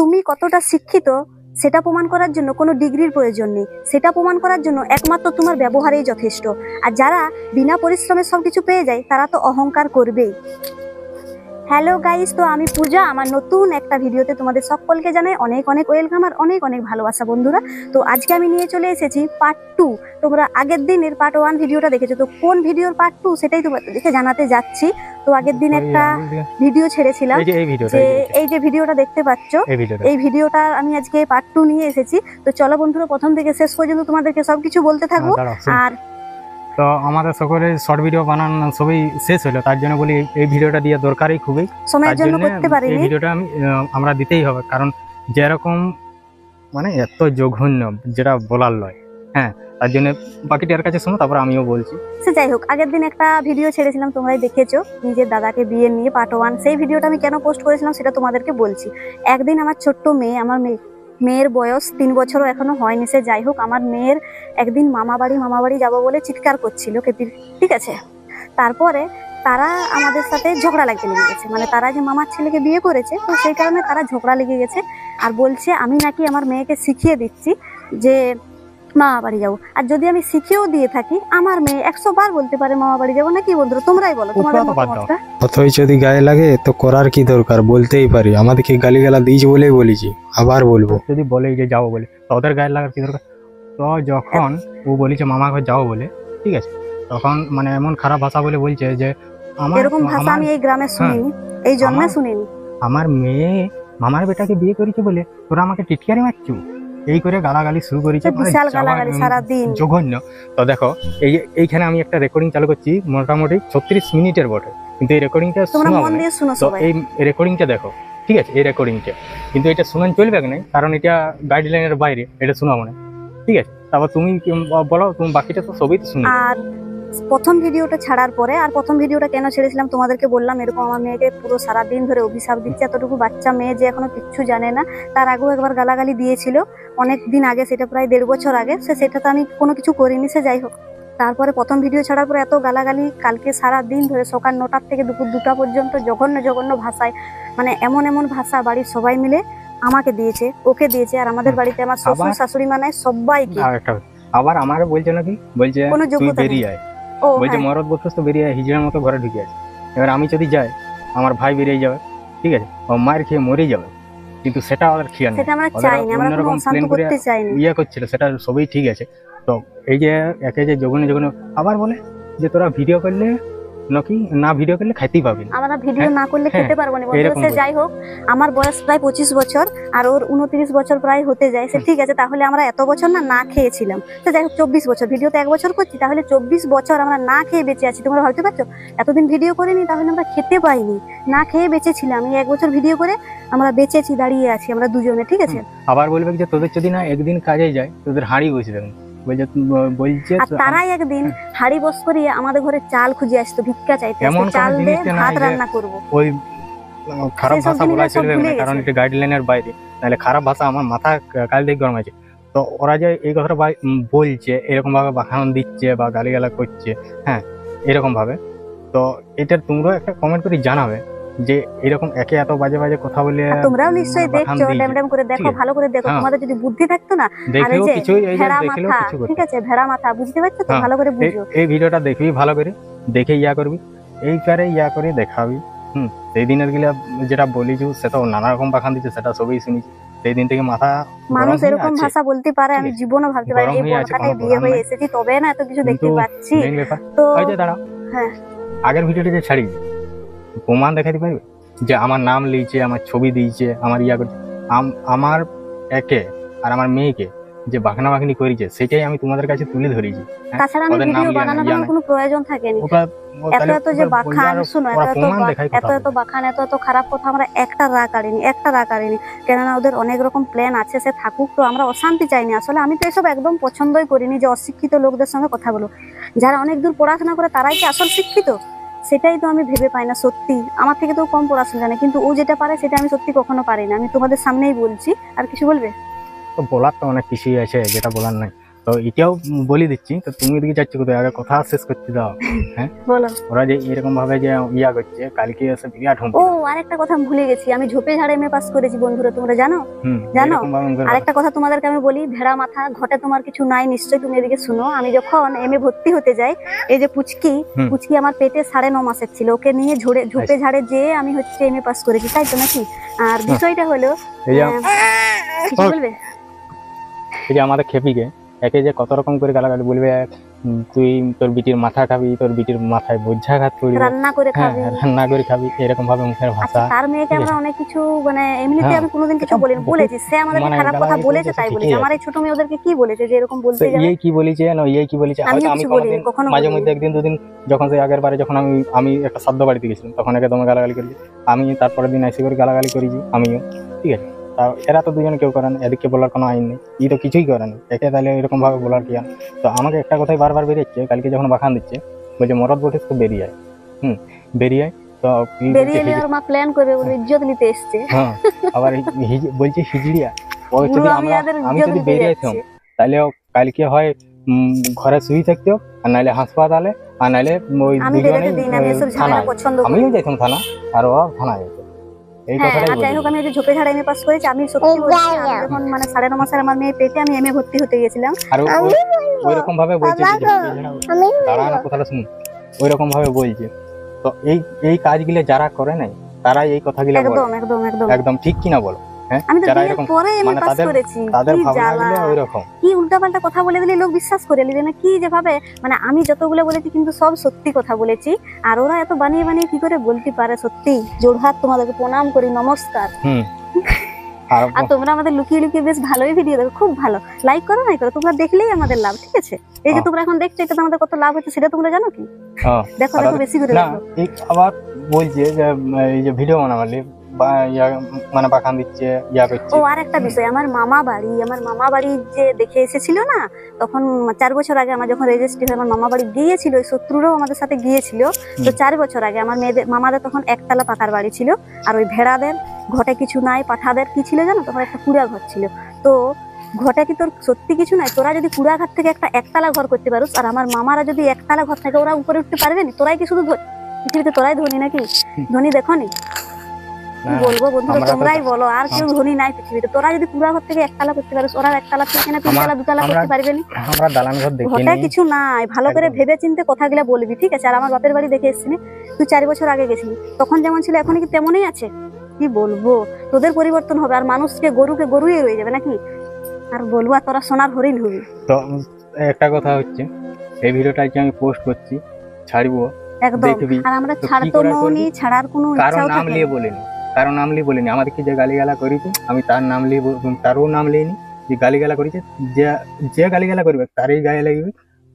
তুমি কতটা শিক্ষিত সেটা প্রমাণ করার জন্য কোনো ডিগ্রির প্রয়োজন নেই, সেটা প্রমাণ করার জন্য একমাত্র তোমার ব্যবহারেই যথেষ্ট। আর যারা বিনা পরিশ্রমে সবকিছু পেয়ে যায় তারা তো অহংকার করবেই। হ্যালো গাইস, তো আমি পূজা, আমার নতুন একটা ভিডিওতে তোমাদের সকলকে জানাই অনেক অনেক ওয়েলকাম আর অনেক অনেক ভালোবাসা বন্ধুরা। তো আজকে আমি নিয়ে চলে এসেছি পার্ট 2। তোমরা আগের দিনের পার্ট 1 ভিডিওটা দেখেছো, তো কোন ভিডিওর পার্ট 2 সেটাই তোমাদেরকে জানাতে যাচ্ছি। তো আগের দিন একটা ভিডিও ছেড়েছিলাম, যে এই যে ভিডিওটা দেখতে পাচ্ছ, এই ভিডিওটা আমি আজকে পার্ট 2 নিয়ে এসেছি। তো চলো বন্ধুরা, প্রথম থেকে শেষ পর্যন্ত তোমাদেরকে সবকিছু বলতে থাকবো। আর তো আমাদের সকলের শর্ট ভিডিও বানানো সবই শেষ হলো, তার জন্য বলি এই ভিডিওটা দিয়ে দরকারই খুবই, সময়ের জন্য করতে পারিনি। এই ভিডিওটা আমরা দিতেই হবে, কারণ যেরকম মানে এত জঘন্য যেটা বলার নয়। হ্যাঁ, তার জন্য বাকিটার কাছে শোনো, তারপর আমিও বলছি। সে যাই হোক, আগের দিন একটা ভিডিও ছেড়েছিলাম, তোমরাই দেখেছো, নিজের দাদাকে বিয়ে নিয়ে পার্ট 1। সেই ভিডিওটা আমি কেন পোস্ট করেছিলাম সেটা তোমাদেরকে বলছি। একদিন আমার ছোট্ট মেয়ে, আমার মেয়ের বয়স 3 বছরও এখনো হয়নি, সে যাই হোক, আমার মেয়ের একদিন মামা বাড়ি যাবো বলে চিৎকার করছিল, ঠিক আছে। তারপরে তারা আমাদের সাথে ঝগড়া লাগতে লেগে গেছে, মানে তারা যে মামার ছেলেকে বিয়ে করেছে, তো সেই কারণে তারা ঝগড়া লেগে গেছে। আর বলছে আমি নাকি আমার মেয়েকে শিখিয়ে দিচ্ছি যে মামা বাড়ি যাবো। আর যদি আমি শিখিয়েও দিয়ে থাকি, আমার মেয়ে 100 বার বলতে পারে মামা বাড়ি যাবো, নাকি বন্ধুরা তোমরাই বলো তোমাদের মতামতটা। অথই যদি গায়ে লাগে তো করার কি দরকার, বলতেই পারি। আমাদেরকে গালিগালা দিয়েছি বলেই বলেছি, আবার বলবো। যদি বলে যে যাবো বলে, তো ওদের গায়ে লাগার কি দরকার? তো যখন ও বলেছে মামা ঘর যাও বলে, ঠিক আছে, তখন মানে এমন খারাপ ভাষা বলে বলছে যে এরকম ভাষা আমি এই গ্রামে শুনিনি, এই জন্মে শুনিনি। আমার মেয়ে মামার বেটাকে বিয়ে করেছে বলে তোরা আমাকে টিটকারি মারছু, এই করে গালাগালি শুরু করেছে, জঘন্য। তো দেখো এইখানে আমি একটা রেকর্ডিং চালু করছি, মোটামুটি 36 মিনিটের বটে, কিন্তু এই রেকর্ডিংটা তো এই রেকর্ডিংটা দেখো, ঠিক আছে, এই রেকর্ডিংটা কিন্তু এটা শুনান চলবে না, কারণ এটা গাইডলাইনের বাইরে, এটা শোনাবো না, ঠিক আছে। তারপর তুমি বলো, তুমি বাকিটা তো সবই তো শুনো। আর প্রথম ভিডিওটা ছাড়ার পরে, আর প্রথম ভিডিওটা কেন ছেড়েছিলাম তোমাদেরকে বললাম, এরকম আমার মেয়েকে পুরো সারাদিন ধরে অভিশাপ দিচ্ছে। এতটুকু বাচ্চা মেয়ে যে এখনো কিচ্ছু জানে না, তার আগেও একবার গালাগালি দিয়েছিল অনেক দিন আগে, সেটা প্রায় 1.5 বছর আগে। সেটা তো আমি কোনো কিছু করিনি, সে যাই হোক। তারপরে প্রথম ভিডিও ছাড়ার পরে এত গালাগালি, কালকে সারা দিন ধরে সকাল 9টা থেকে দুপুর 2টা পর্যন্ত জঘন্য জঘন্য ভাষায়, মানে এমন এমন ভাষা বাড়ির সবাই মিলে আমাকে দিয়েছে, ওকে দিয়েছে। আর আমাদের বাড়িতে আমার শ্বশুর শাশুড়ি মানে সবাইকে। আবার আমার বলছে নাকি, বলছে কোনো যোগ্যতা নেই, বলছে মরদ বসে তো বেরিয়ে হিজড়ার মতো ঘরে ঢুকে আছে। এবার আমি যদি যাই, আমার ভাই বেরিয়ে যাবে, ঠিক আছে, ও মায়ের খেয়ে মরে যাবে, কিন্তু সেটা ওদের খেয়াল নেই, সেটা আমরা চাই না, আমরা কোনো অশান্তি করতে চাই না। ইয়ে করছিল, সেটা সবই ঠিক আছে। তো এই যে একে যে জঘন্য জঘন্য আবার বলে যে তোরা ভিডিও করলে নাকি না, ভিডিও করলে খাইতেই পাবি না, আমরা ভিডিও না করলে খেতে পারবো না বন্ধুরা। সে যাই হোক, আমার বয়স প্রায় 25 বছর আর ওর 29 বছর প্রায় হতে যায়, সে ঠিক আছে। তাহলে আমরা এত বছর না খেয়েছিলাম, তো যাই হোক 24 বছর, ভিডিওতে 1 বছর করছি, তাহলে 24 বছর আমরা না খেয়ে বেঁচে আছি। তোমরা ভাবতে পারছো, এতদিন ভিডিও করিনি, তাহলে আমরা খেতে পাইনি, না খেয়ে বেঁচেছিলাম। এই 1 বছর ভিডিও করে আমরা বেঁচেছি, দাঁড়িয়ে আছি আমরা দুজনে, ঠিক আছে। আবার বলবে যে তোদের যদি না একদিন কাজে যায়, তোদের হাঁড়ি বসে দেবেন, বলছে। আর তারাই একদিন হাড়ি বস করিয়ে আমাদের ঘরে চাল খুঁজে আসতো, ভিক্ষা চাইতে, চাল দিয়ে ভাত রান্না করবো। ওই খারাপ ভাষা বলা চলবে না, কারণ এটা গাইডলাইনের বাইরে, নাহলে খারাপ ভাষা আমার মাথা কাল থেকে গরম আছে। তো ওরা যে এই কথাটা বলছে, এরকম ভাবে বাখান দিচ্ছে বা গালিগালা করছে, হ্যাঁ, এরকম ভাবে, তো এটা তোমরাও একটা কমেন্ট করে জানাবে যে এরকম একে এত বাজে বাজে কথা বলে। তোমরাও নিশ্চয়ই দেখছো, ড্যাম করে দেখো, ভালো করে দেখো, তোমাদের যদি বুদ্ধি থাকতো না, আর এই যে ভেড়া মাথা, ঠিক আছে, ভেড়া মাথা, বুঝতে পারছো তো, ভালো করে বুঝো। এই ভিডিওটা দেখবি, ভালো করে দেখে ইয়া করবি, এই পারে ইয়া করে দেখাবি। সেই দিনের গিলা যেটা বলিছু, সেটা নানা রকম বাখান দিচ্ছে, সেটা সবই শুনেছি। সেই দিন থেকে মাথা, মানুষ এরকম ভাষা বলতে পারে, আমি জীবনও ভাবতে পারি। এই বনকাটায় বিয়ে হয়ে এসেছি, তবে না এত কিছু দেখতে পাচ্ছি। তো এই যে দাঁড়াও, হ্যাঁ, আগের ভিডিওটা যে ছাড়ি, প্রমাণ দেখাতে পারবে যে আমার নাম লিখছে, আমার ছবি দিয়েছে, আমার ইয়া করছে, আমার একে আর আমার মেয়েকে যে বাখনা বাখনি করেছে, সেটাই আমি তোমাদের কাছে তুলে ধরেছি। তাছাড়া আমি ভিডিও বানানোর কোনো প্রয়োজন থাকেনি। এত যে বাখান, শুনো, এত বাখান, এত খারাপ কথা আমরা একটা রাগ আড়িনি, কেননা ওদের অনেক রকম প্ল্যান আছে, সে থাকুক, তো আমরা অশান্তি চাইনি। আসলে আমি তো এসব একদম পছন্দই করিনি, যে অশিক্ষিত লোকদের সঙ্গে কথা বলো। যারা অনেক দূর পড়াশোনা করে তারাই কি আসল শিক্ষিত? সেটাই তো আমি ভেবে পাই না। সত্যি আমার থেকে তো কম পড়াশোনা জানে, কিন্তু ও যেটা পারে সেটা আমি সত্যি কখনো পারি না। আমি তোমাদের সামনেই বলছি। আর কিছু বলবে? তো বলার তো অনেক কিছুই আছে, যেটা বলার নাই। তো এটাও বলে দিচ্ছি, তো তুমি এদিকে যাচ্ছ কোথায়, আগে কথা শেষ করতে দাও। হ্যাঁ বলো। ওরা যে এরকম ভাবে যে ইয়া করছে, কালকে এসে বিরাট হুমকি। ও আরেকটা কথা আমি ভুলে গেছি, আমি ঝোপে ঝাড়ে এমএ পাস করেছি বন্ধুরা, তোমরা জানো? জানো? আরেকটা কথা তোমাদেরকে আমি বলি, ভেড়া মাথা ঘটে তোমার কিছু নাই নিশ্চয়ই, তুমি এদিকে শুনো। আমি যখন এমএ ভর্তি হতে যাই, এই যে পুচকি আমার পেটে 9.5 মাসের ছিল, ওকে নিয়ে ঝোপে ঝাড়ে যেয়ে আমি হচ্ছে এমএ পাস করেছি, তাই তো নাকি? আর বিষয়টা হলো কিছু বলবে? এই যে আমাদের খেপিকে একে যে কত রকম করে গালাগালি বলবে, তুই তোর বিটির মাথা খাবি, তোর বিটির মাথায় বোঝাঘাত করবি, রান্না করে খাবি, এরকম ভাবে মুখের ভাষা। তার মেয়েকে আমরা অনেক কিছু মানে এমনিতে আমি কোনোদিন কিছু বলিনি, বলেছি সে আমাদেরকে খারাপ কথা বলেছে তাই বলেছে। আমার এই ছোট মেয়ে ওদেরকে কি বলেছে যে এরকম বলতে যাবে? এই কি বলেছে না, এই কি বলেছে, হয়তো আমি মাঝে মধ্যে একদিন দুদিন যখন সেই আগের বারে যখন আমি একটা শব্দ বাড়িতে গেছিলাম, তখন একে তোমার গালাগালি করেছি আমি, তারপরের দিন এসে করে গালাগালি করেছি আমিও, ঠিক আছে? এরা তো দুজনে কেউ করে না, এদিকে বলার কোনো আইন নেই, ই তো কিছুই করে না, একে তাহলে এরকম ভাবে বলার কি? তো আমাকে একটা কথাই বারবার বেরিয়েছে, কালকে যখন বাখান দিচ্ছে বলছে মরদ বটিস তো বেরিয়ে যায়, বেরিয়ে যায়। তো মা প্ল্যান করে ওর ইজ্জত নিতে এসেছে। হ্যাঁ, আবার বলছে হিজড়িয়া, ও যদি আমি যদি বেরিয়ে যেতাম তাহলে কালকে হয় ঘরে শুয়ে থাকতো, আর নাইলে হাসপাতালে, আর নাইলে ওই দুজনেই থানায়, আমিও যেতাম থানা, আর ও থানা যেত। এই কথাটাই যাই হোক, আমি যে ঝোপে ঝাড়ে এমএ পাস করেছি, আমি সত্যি বলছি, যখন মানে 9.5 মাসের আমার মেয়ে পেটে আমি এমএ ভর্তি হতে গেছিলাম, আর ওইরকম ভাবে বলছে, দাঁড়ানো কথাটা শুনুন, ওইরকম ভাবে বলছে। তো এই কাজগুলো যারা করে নাই তারা এই কথাগুলো একদম ঠিক কিনা বলো? যারা এরকম মানে তাদের ভাবনাগুলো ওইরকম, কি উল্টাপাল্টা কথা বলে দিলে লোক বিশ্বাস করে নিবে না, কি যেভাবে মানে আমি যতগুলো বলেছি কিন্তু সব সত্যি কথা বলেছি, আর ওরা এত বানিয়ে বানিয়ে কি করে বলতে পারে? সত্যি জোড়হাত তোমাদেরকে প্রণাম করি, নমস্কার। আর তোমরা আমাদের লুকিয়ে লুকিয়ে বেশ ভালোই ভিডিও দেখো, খুব ভালো, লাইক করো নাই করো, তোমরা দেখলেই আমাদের লাভ, ঠিক আছে? এই যে তোমরা এখন দেখছো, এটা আমাদের কত লাভ হচ্ছে সেটা তোমরা জানো কি? দেখো বেশি করে দেখো। আবার বলছে যে এই যে ভিডিও বানাবলি মানে বাখান দিচ্ছে, ইয়া করছে। ও আর একটা বিষয়, আমার মামা বাড়ি যে দেখে এসেছিল না, তখন 4 বছর আগে আমার যখন রেজিস্ট্রি হয়ে আমার মামা বাড়ি গিয়েছিল, ওই শত্রুরাও আমাদের সাথে গিয়েছিল। তো 4 বছর আগে আমার মামাদের তখন একতলা পাকার বাড়ি ছিল, আর ওই ভেড়াদের ঘটে কিছু নাই, পাঠাদের কি ছিল জানো, তখন একটা কুড়া ঘর ছিল। তো ঘটে কি তোর সত্যি কিছু নাই? তোরা যদি কুড়া ঘর থেকে একতলা ঘর করতে পারোস, আর আমার মামারা যদি একতলা ঘর থেকে, ওরা উপরে উঠতে পারবে না? তোরাই কি শুধু পৃথিবীতে তোরাই ধনী নাকি? ধনী দেখো নি? বলবো বন্ধুরা, তোমরাই বলো, আর কেউ ধনী নাই পৃথিবীতে। তোরা যদি পুরা ঘর থেকে একতলা করতে পারিস, ওরা একতলা থেকে না 3তলা 2তলা করতে পারবে না? আমরা দালান ঘর দেখি ঘরটা কিছু নাই, ভালো করে ভেবে চিন্তে কথাগুলো বলবি, ঠিক আছে? আর আমার বাপের বাড়ি দেখে এসেছিস, তুই 4 বছর আগে গেছিলি, তখন যেমন ছিল এখন কি তেমনই আছে? কি বলবো, তোদের পরিবর্তন হবে, আর মানুষকে গরুই রয়ে যাবে নাকি? আর বলবো, আর তোরা সোনার হরিণ হবি। তো একটা কথা হচ্ছে, এই ভিডিওটা আমি পোস্ট করছি, ছাড়বো একদম, আর আমরা ছাড়তো ননি, ছাড়ার কোনো ইচ্ছাও থাকে না। নাম নিয়ে বলিনি, কারণ নাম নিয়ে বলিনি, আমাদেরকে যে গালিগালা করেছে আমি তার নাম নিয়ে, তারও নাম নিইনি, যে গালিগালা করেছে, যে গালিগালা করবে তারই গায়ে লাগবে।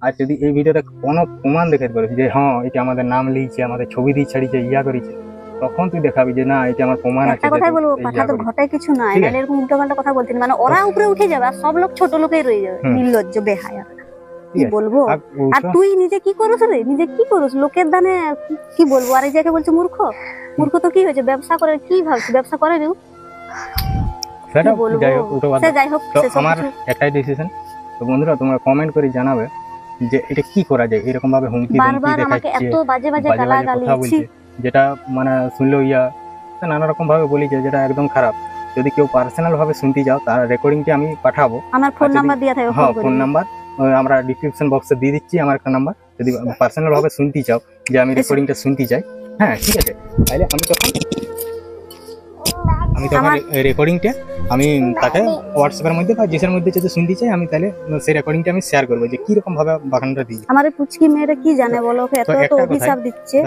আর যদি এই ভিডিওটা কোনো প্রমাণ দেখে করেছে যে হ্যাঁ এটা আমাদের নাম লিখছে, আমাদের ছবি দিয়ে ছাড়িয়েছে, ইয়া করেছে, তখন তুই দেখাবি যে না এটা আমার প্রমাণ আছে। একটা কথাই বলবো, পাঠাতে ঘটায় কিছু নাই, নাহলে এরকম উল্টোপাল্টা কথা বলতেন, মানে ওরা উপরে উঠে যাবে আর সব লোক ছোট লোকেই রয়ে যাবে, নির্লজ্জ বেহায়া। কি বলবো? আর তুই নিজে কি করছ রে? নিজে কি করছ? লোকের দানে কি বলবো? আর এই যাকে বলছে মূর্খ, মূর্খ তো কি হয়েছে? ব্যবসা করে কি ভাবছিস? ব্যবসা করে নি? সেটা যাই হোক, আমার একটাই ডিসিশন। তো বন্ধুরা, তোমরা কমেন্ট করে জানাবে যে এটা কি করা যায়, এরকম ভাবে হুমকি বারবার আমাকে এত বাজে বাজে গালাগালি বলছে, যেটা মানে শুনলেও ইয়া নানা রকম ভাবে বলি, যেটা একদম খারাপ। যদি কেউ পার্সোনাল ভাবে শুনতে যাও, তার রেকর্ডিংটি আমি পাঠাবো, আমার ফোন নাম্বার দিয়ে থাকবে। হ্যাঁ, ফোন নাম্বার আমরা ডিসক্রিপশন বক্সে দিয়ে দিচ্ছি, আমার একটা নাম্বার। যদি পার্সোনাল ভাবে শুনতে চাও যে আমি রেকর্ডিংটা শুনতে চাই, হ্যাঁ ঠিক আছে, তাহলে আমি তখন রেকর্ডিংটা আমি তাকে হোয়াটসঅ্যাপের মধ্যে বা জিসের মধ্যে যদি শুনতে চাই, আমি তাহলে সেই রেকর্ডিংটা আমি শেয়ার করবো যে কি রকম ভাবে বাগানটা দিই। আমার পুচকি মেয়েরা কি জানে বলো, এত এত অভিশাপ দিচ্ছে,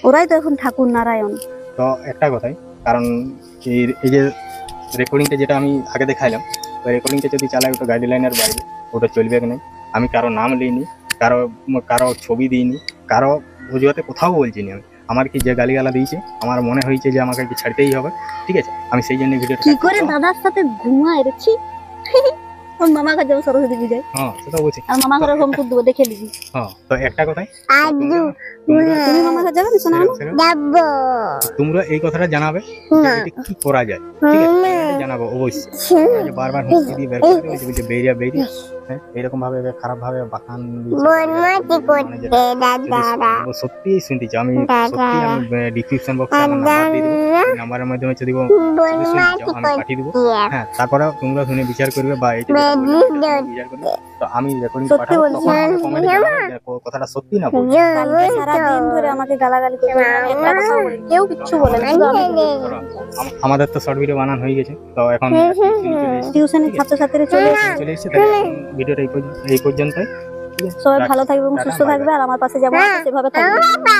ওরাই তো এখন ঠাকুর নারায়ণ। তো একটা কথাই, কারণ এই যে রেকর্ডিংটা যেটা আমি আগে দেখাইলাম, ওই রেকর্ডিংটা যদি চালাই, ওটা গাইডলাইনের বাইরে, ওটা চলবে না। আমি কারো নাম লিইনি, কারো ছবি দিইনি, কারো অজুহাতে কোথাও বলছি না। আমি আমার কি যে গালিগালা দিয়েছে, আমার মনে হয়েছে যে আমাকে কি ছাড়তেই হবে, ঠিক আছে? আমি সেই জন্য ভিডিওটা কি করে দাদার সাথে ঘুমায় রেছি। ওর মামা কাছে যাবো সরস্বতী পূজায়। হ্যাঁ, সেটা বলছি। আর মামা ঘরে হোম করে দেবো, দেখে নিবি। হ্যাঁ, তো একটা কথাই, তুমি মামা কাছে যাবে না? শোনা যাবো। তোমরা এই কথাটা জানাবে এটা কি করা যায়, ঠিক আছে? জানাবো অবশ্যই। বারবার হুমকি দিয়ে বের করে দিবে যে বেরিয়া, হ্যাঁ এরকম ভাবে খারাপ ভাবে বাখান বদমাশি করতে দাদা সত্যি শুনতে চাও আমি সত্যি আমি ডিসক্রিপশন বক্সে আমার নাম্বার দিয়ে দেবো, এই নাম্বারের মাধ্যমে যদি শুনতে চাও আমি পাঠিয়ে দেবো। হ্যাঁ তারপরে তোমরা শুনে বিচার করবে বা এটা বিচার করবে। তো আমি রেকর্ডিং সত্যি পাঠাবো, বলছি। তখন আমাকে কমেন্টে জানাবে যে কথাটা সত্যি না ভুল। কালকে সারাদিন ধরে আমাকে গালাগালি করবে, আমি একটা কথাও বলিনি, কেউ কিচ্ছু বলে না, শুধু আমি বলি। আমাদের তো শর্ট ভিডিও বানানো হয়ে গেছে, তো এখন টিউশনের ছাত্রছাত্রীরা চলে এসেছে। চলে এসেছে, তাই ভিডিওটা এই পর্যন্তই। ঠিক আছে, সবাই রাখছি। ভালো থাকবে এবং টাটা, সুস্থ bye bye। থাকবে, আর আমার পাশে যেমন আছে সেভাবে থাকবে। বাবা